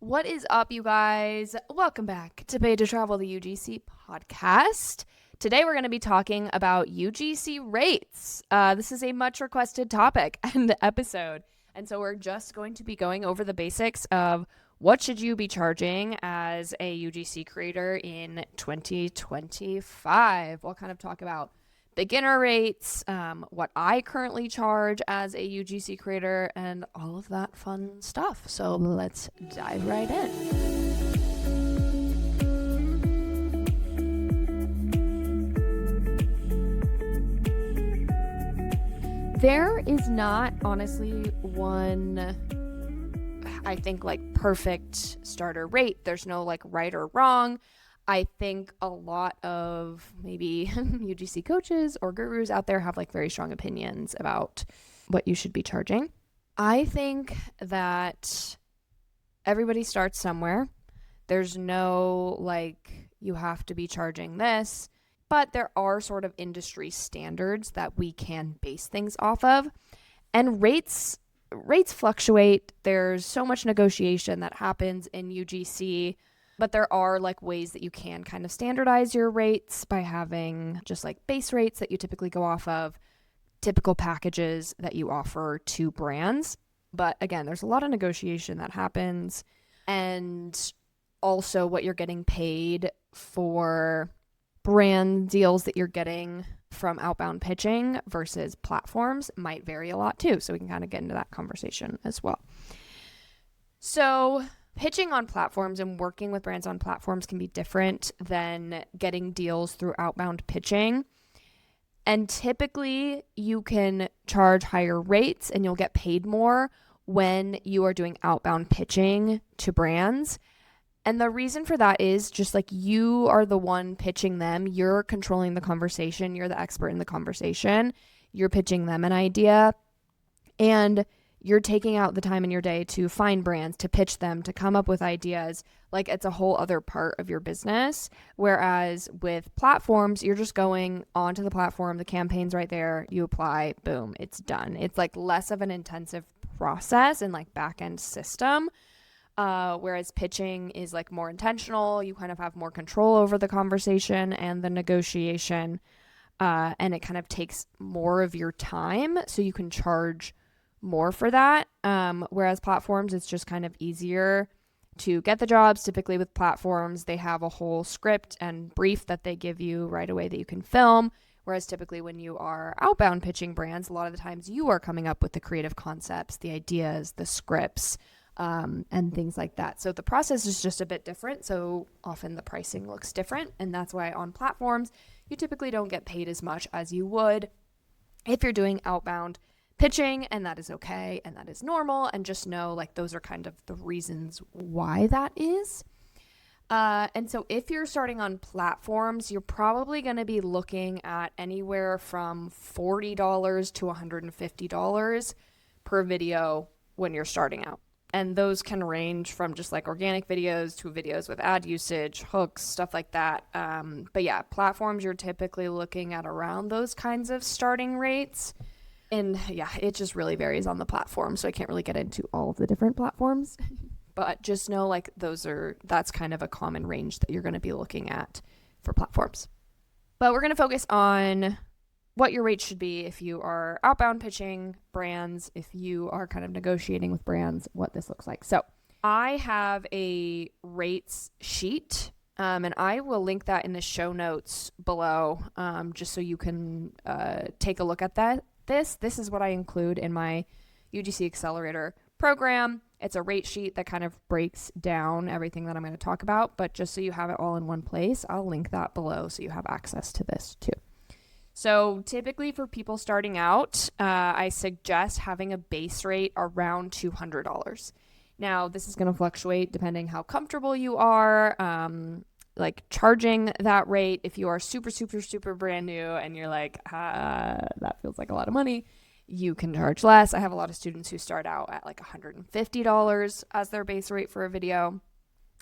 What is up, you guys? Welcome back to Pay to Travel, the UGC Podcast. Today we're going to be talking about UGC rates. This is a much requested topic and episode. And so we're just going to be going over the basics of what should you be charging as a UGC creator in 2025. We'll kind of talk about beginner rates, what I currently charge as a UGC creator, and all of that fun stuff. So let's dive right in. There is not, honestly, one, I think, like perfect starter rate. There's no like right or wrong. I think a lot of maybe UGC coaches or gurus out there have like very strong opinions about what you should be charging. I think that everybody starts somewhere. There's no like you have to be charging this, but there are sort of industry standards that we can base things off of. And rates fluctuate. There's so much negotiation that happens in UGC. But there are like ways that you can kind of standardize your rates by having just like base rates that you typically go off of, typical packages that you offer to brands. But again, there's a lot of negotiation that happens, and also what you're getting paid for brand deals that you're getting from outbound pitching versus platforms might vary a lot too. So we can kind of get into that conversation as well. So pitching on platforms and working with brands on platforms can be different than getting deals through outbound pitching. And typically you can charge higher rates and you'll get paid more when you are doing outbound pitching to brands. And the reason for that is just like you are the one pitching them. You're controlling the conversation. You're the expert in the conversation. You're pitching them an idea. And you're taking out the time in your day to find brands, to pitch them, to come up with ideas. Like it's a whole other part of your business. Whereas with platforms, you're just going onto the platform, the campaign's right there, you apply, boom, it's done. It's like less of an intensive process and like back-end system. Whereas pitching is like more intentional. You kind of have more control over the conversation and the negotiation. And it kind of takes more of your time, so you can charge more for that. Whereas platforms, it's just kind of easier to get the jobs. Typically with platforms, they have a whole script and brief that they give you right away that you can film. Whereas typically when you are outbound pitching brands, a lot of the times you are coming up with the creative concepts, the ideas, the scripts, and things like that. So the process is just a bit different. So often the pricing looks different. And that's why on platforms, you typically don't get paid as much as you would if you're doing outbound pitching, and that is okay, and that is normal, and just know like those are kind of the reasons why that is. And so if you're starting on platforms, you're probably going to be looking at anywhere from $40 to $150 per video when you're starting out. And those can range from just like organic videos to videos with ad usage, hooks, stuff like that. But yeah, platforms, you're typically looking at around those kinds of starting rates. And yeah, it just really varies on the platform. So I can't really get into all of the different platforms, but just know like that's kind of a common range that you're going to be looking at for platforms. But we're going to focus on what your rates should be if you are outbound pitching brands, if you are kind of negotiating with brands, what this looks like. So I have a rates sheet, and I will link that in the show notes below, just so you can take a look at that. This is what I include in my UGC Accelerator program. It's a rate sheet that kind of breaks down everything that I'm going to talk about, but just so you have it all in one place, I'll link that below so you have access to this too. So typically for people starting out, I suggest having a base rate around $200. Now, this is going to fluctuate depending how comfortable you are, like charging that rate. If you are super, super, super brand new and you're like, that feels like a lot of money, you can charge less. I have a lot of students who start out at like $150 as their base rate for a video.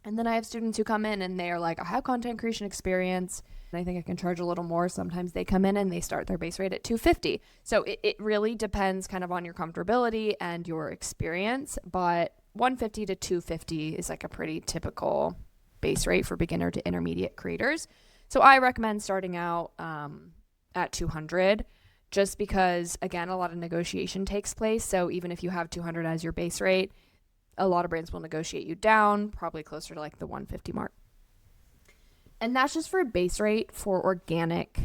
And then I have students who come in and they are like, I have content creation experience and I think I can charge a little more. Sometimes they come in and they start their base rate at $250. So it really depends kind of on your comfortability and your experience, but 150 to 250 is like a pretty typical base rate for beginner to intermediate creators. So I recommend starting out at 200, just because, again, a lot of negotiation takes place. So even if you have 200 as your base rate, a lot of brands will negotiate you down, probably closer to like the 150 mark. And that's just for base rate for organic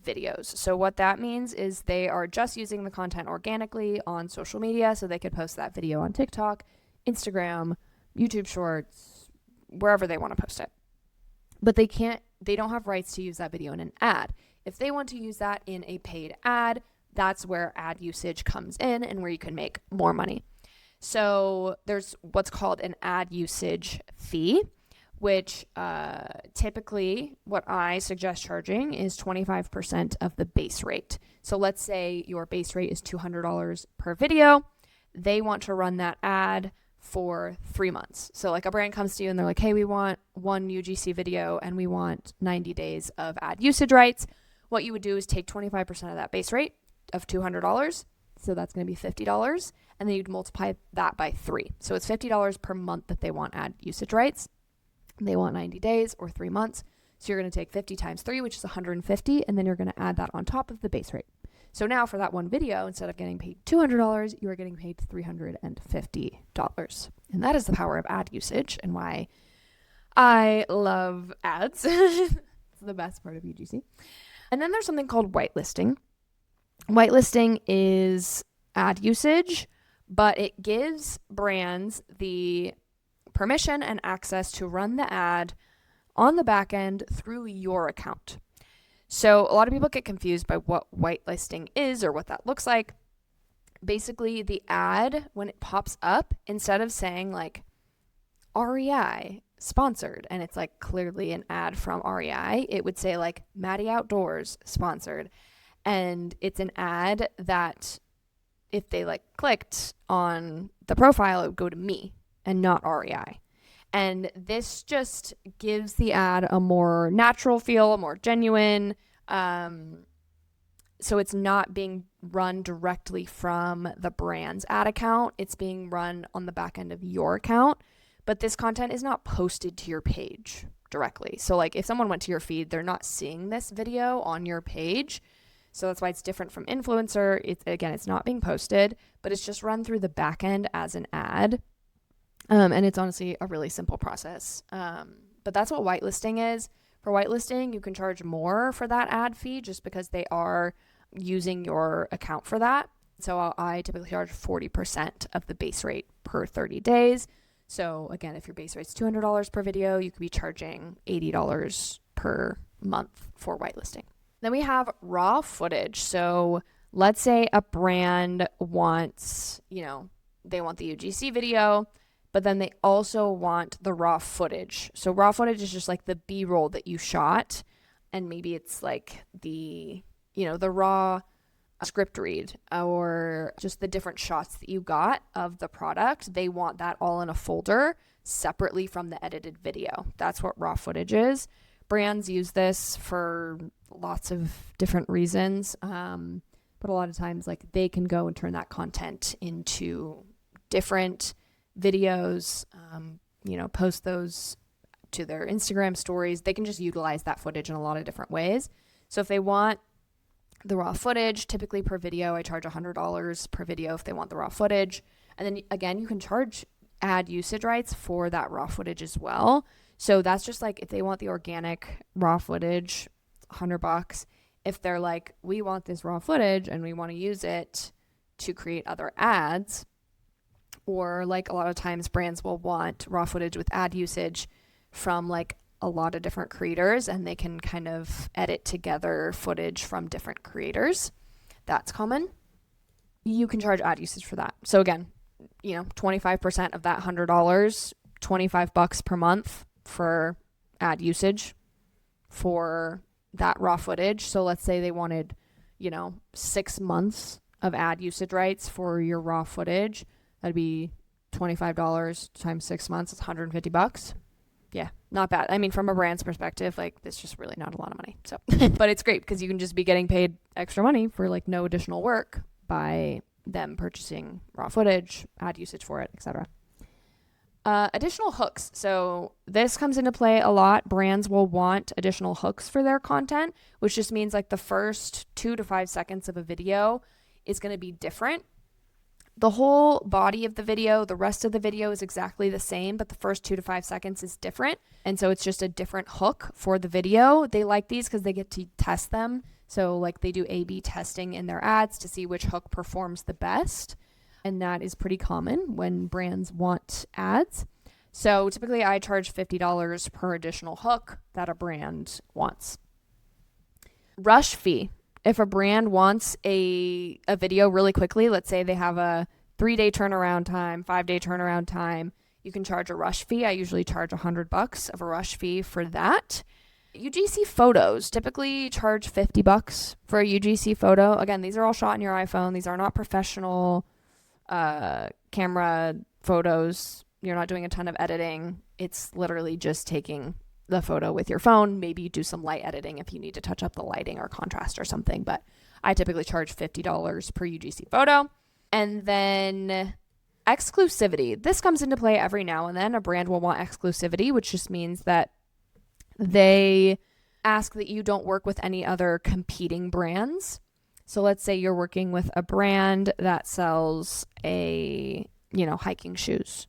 videos. So what that means is they are just using the content organically on social media, so they could post that video on TikTok, Instagram, YouTube Shorts, wherever they want to post it. But they don't have rights to use that video in an ad. If they want to use that in a paid ad, that's where ad usage comes in and where you can make more money. So there's what's called an ad usage fee, which typically what I suggest charging is 25% of the base rate. So let's say your base rate is $200 per video. They want to run that ad for 3 months. So like a brand comes to you and they're like, hey, we want one UGC video and we want 90 days of ad usage rights. What you would do is take 25% of that base rate of $200. So that's going to be $50. And then you'd multiply that by 3. So it's $50 per month that they want ad usage rights. They want 90 days or 3 months. So you're going to take 50 times 3, which is 150. And then you're going to add that on top of the base rate. So now for that one video, instead of getting paid $200, you are getting paid $350. And that is the power of ad usage and why I love ads. It's the best part of UGC. And then there's something called whitelisting. Whitelisting is ad usage, but it gives brands the permission and access to run the ad on the back end through your account. So a lot of people get confused by what whitelisting is or what that looks like. Basically, the ad, when it pops up, instead of saying like REI sponsored, and it's like clearly an ad from REI, it would say like Maddie Outdoors sponsored. And it's an ad that if they like clicked on the profile, it would go to me and not REI. And this just gives the ad a more natural feel, a more genuine. So it's not being run directly from the brand's ad account. It's being run on the back end of your account. But this content is not posted to your page directly. So like if someone went to your feed, they're not seeing this video on your page. So that's why it's different from influencer. It's not being posted, but it's just run through the back end as an ad. And it's honestly a really simple process. But that's what whitelisting is. For whitelisting, you can charge more for that ad fee just because they are using your account for that. So I typically charge 40% of the base rate per 30 days. So again, if your base rate's $200 per video, you could be charging $80 per month for whitelisting. Then we have raw footage. So let's say a brand wants, they want the UGC video, but then they also want the raw footage. So raw footage is just like the B-roll that you shot. And maybe it's like the raw script read or just the different shots that you got of the product. They want that all in a folder separately from the edited video. That's what raw footage is. Brands use this for lots of different reasons. But a lot of times like they can go and turn that content into different videos, post those to their Instagram stories. They can just utilize that footage in a lot of different ways. So if they want the raw footage, typically per video, I charge $100 per video if they want the raw footage. And then again, you can charge ad usage rights for that raw footage as well. So that's just like if they want the organic raw footage, $100. If they're like, we want this raw footage and we want to use it to create other ads, or like a lot of times brands will want raw footage with ad usage from like a lot of different creators, and they can kind of edit together footage from different creators. That's common. You can charge ad usage for that. So again, 25% of that $100, $25 per month for ad usage for that raw footage. So let's say they wanted, 6 months of ad usage rights for your raw footage. That'd be $25 times 6 months. It's $150. Yeah, not bad. I mean, from a brand's perspective, like it's just really not a lot of money. So, but it's great because you can just be getting paid extra money for like no additional work by them purchasing raw footage, ad usage for it, etc. Additional hooks. So this comes into play a lot. Brands will want additional hooks for their content, which just means like the first 2 to 5 seconds of a video is going to be different. The whole body of the video, the rest of the video is exactly the same, but the first 2 to 5 seconds is different. And so it's just a different hook for the video. They like these because they get to test them. So like they do A/B testing in their ads to see which hook performs the best. And that is pretty common when brands want ads. So typically I charge $50 per additional hook that a brand wants. Rush fee. If a brand wants a video really quickly, let's say they have a 3-day turnaround time, 5-day turnaround time, you can charge a rush fee. I usually charge $100 of a rush fee for that. UGC photos typically charge $50 for a UGC photo. Again, these are all shot on your iPhone. These are not professional camera photos. You're not doing a ton of editing. It's literally just taking the photo with your phone. Maybe you do some light editing if you need to touch up the lighting or contrast or something, but I typically charge $50 per UGC photo. And then exclusivity. This comes into play every now and then. A brand will want exclusivity, which just means that they ask that you don't work with any other competing brands. So let's say you're working with a brand that sells hiking shoes.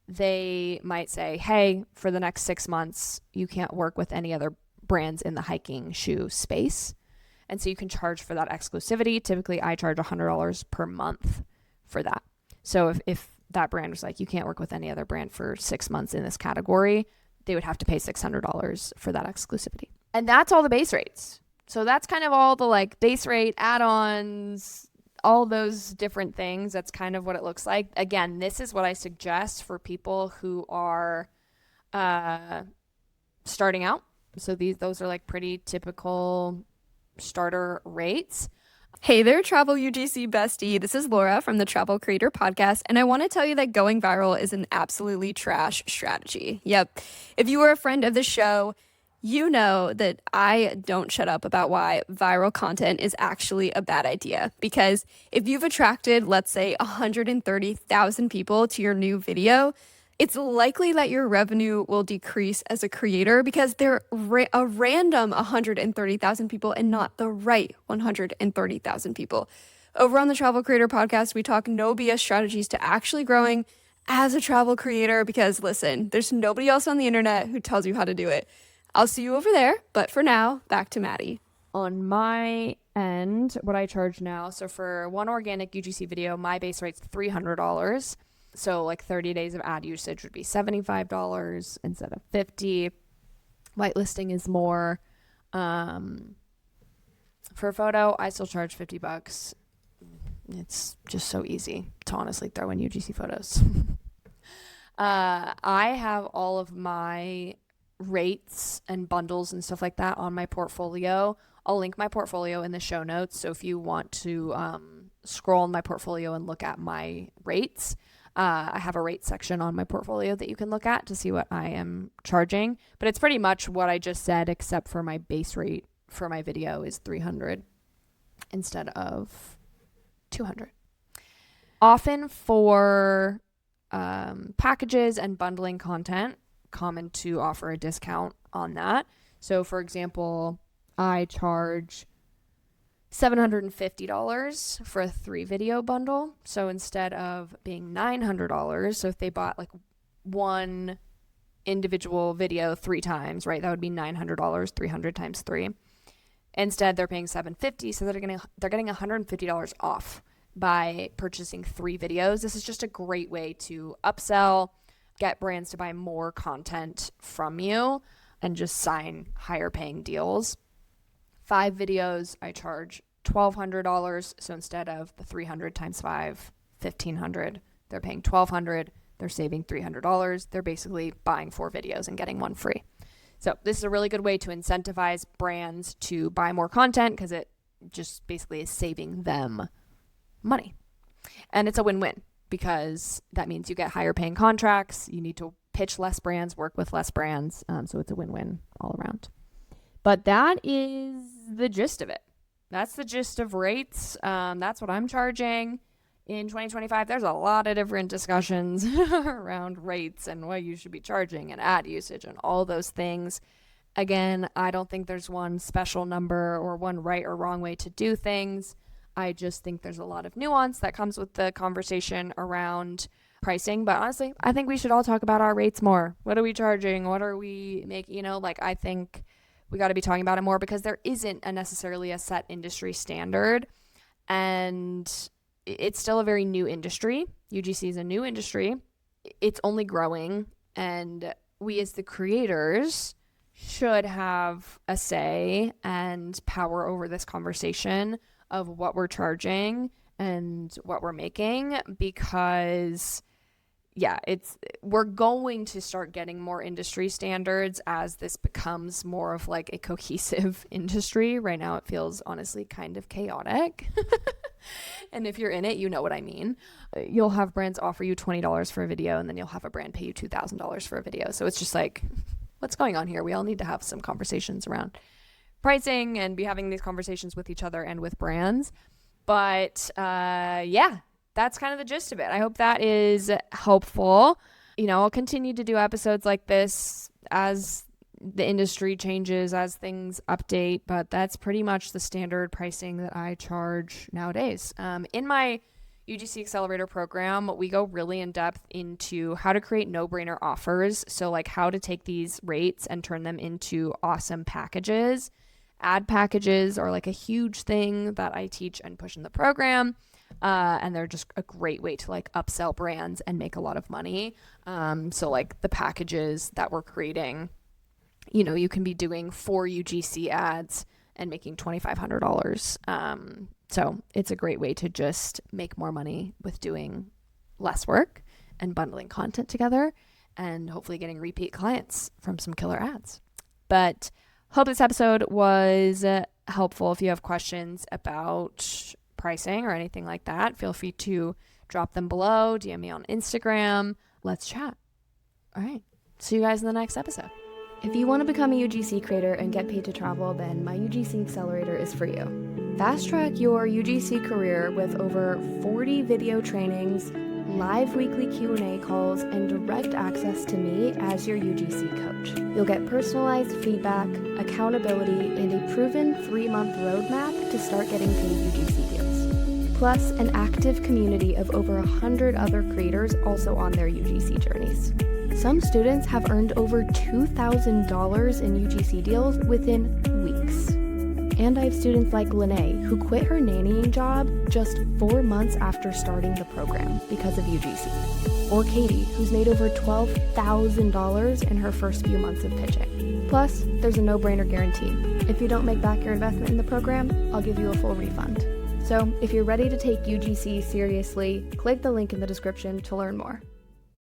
They might say, hey, for the next 6 months, you can't work with any other brands in the hiking shoe space. And so you can charge for that exclusivity. Typically, I charge $100 per month for that. So if that brand was like, you can't work with any other brand for 6 months in this category, they would have to pay $600 for that exclusivity. And that's all the base rates. So that's kind of all the like base rate, add-ons, all those different things. That's kind of what it looks like. Again, this is what I suggest for people who are starting out. So those are like pretty typical starter rates. Hey there, Travel UGC bestie. This is Laura from the Travel Creator Podcast, and I want to tell you that going viral is an absolutely trash strategy. Yep. If you are a friend of the show, you know that I don't shut up about why viral content is actually a bad idea. Because if you've attracted, let's say, 130,000 people to your new video, it's likely that your revenue will decrease as a creator because they're a random 130,000 people and not the right 130,000 people. Over on the Travel Creator Podcast, we talk no BS strategies to actually growing as a travel creator because, listen, there's nobody else on the internet who tells you how to do it. I'll see you over there, but for now, back to Maddie. On my end, what I charge now, so for one organic UGC video, my base rate's $300. So like 30 days of ad usage would be $75 instead of $50. Whitelisting is more. For a photo, I still charge $50. It's just so easy to honestly throw in UGC photos. I have all of my rates and bundles and stuff like that on my portfolio. I'll link my portfolio in the show notes. So if you want to scroll in my portfolio and look at my rates, I have a rate section on my portfolio that you can look at to see what I am charging. But it's pretty much what I just said, except for my base rate for my video is $300 instead of $200. Often for packages and bundling content, common to offer a discount on that. So for example, I charge $750 for a 3-video bundle. So instead of being $900, so if they bought like one individual video 3 times, right, that would be $900, 300 times 3. Instead, they're paying $750, so they're getting $150 off by purchasing 3 videos. This is just a great way to upsell, get brands to buy more content from you, and just sign higher paying deals. 5 videos, I charge $1,200. So instead of the 300 times 5, $1,500, they're paying $1,200. They're saving $300. They're basically buying 4 videos and getting 1 free. So this is a really good way to incentivize brands to buy more content because it just basically is saving them money. And it's a win-win because that means you get higher paying contracts. You need to pitch less brands, work with less brands. So it's a win-win all around. But that is the gist of it. That's the gist of rates. That's what I'm charging. in 2025, there's a lot of different discussions around rates and what you should be charging and ad usage and all those things. Again, I don't think there's one special number or one right or wrong way to do things. I just think there's a lot of nuance that comes with the conversation around pricing. But honestly, I think we should all talk about our rates more. What are we charging? What are we making? I think we got to be talking about it more because there isn't necessarily a set industry standard. And it's still a very new industry. UGC is a new industry. It's only growing. And we as the creators should have a say and power over this conversation of what we're charging and what we're making, because we're going to start getting more industry standards as this becomes more of like a cohesive industry. Right now it feels honestly kind of chaotic. And if you're in it, you know what I mean. You'll have brands offer you $20 for a video, and then you'll have a brand pay you $2,000 for a video. So it's just like, what's going on here? We all need to have some conversations around pricing and be having these conversations with each other and with brands. But that's kind of the gist of it. I hope that is helpful. I'll continue to do episodes like this as the industry changes, as things update, but that's pretty much the standard pricing that I charge nowadays. In my UGC Accelerator program, we go really in depth into how to create no-brainer offers. So like how to take these rates and turn them into awesome packages. Ad packages are like a huge thing that I teach and push in the program. And they're just a great way to like upsell brands and make a lot of money. So like the packages that we're creating, you can be doing 4 UGC ads and making $2,500. So it's a great way to just make more money with doing less work and bundling content together and hopefully getting repeat clients from some killer ads. But hope this episode was helpful. If you have questions about pricing or anything like that, feel free to drop them below, DM me on Instagram. Let's chat. All right. See you guys in the next episode. If you want to become a UGC creator and get paid to travel, then my UGC Accelerator is for you. Fast track your UGC career with over 40 video trainings, live weekly Q&A calls, and direct access to me as your UGC coach. You'll get personalized feedback, accountability, and a proven 3-month roadmap to start getting paid UGC deals. Plus, an active community of over 100 other creators also on their UGC journeys. Some students have earned over $2,000 in UGC deals within weeks. And I have students like Lene, who quit her nannying job just 4 months after starting the program because of UGC. Or Katie, who's made over $12,000 in her first few months of pitching. Plus, there's a no-brainer guarantee. If you don't make back your investment in the program, I'll give you a full refund. So if you're ready to take UGC seriously, click the link in the description to learn more.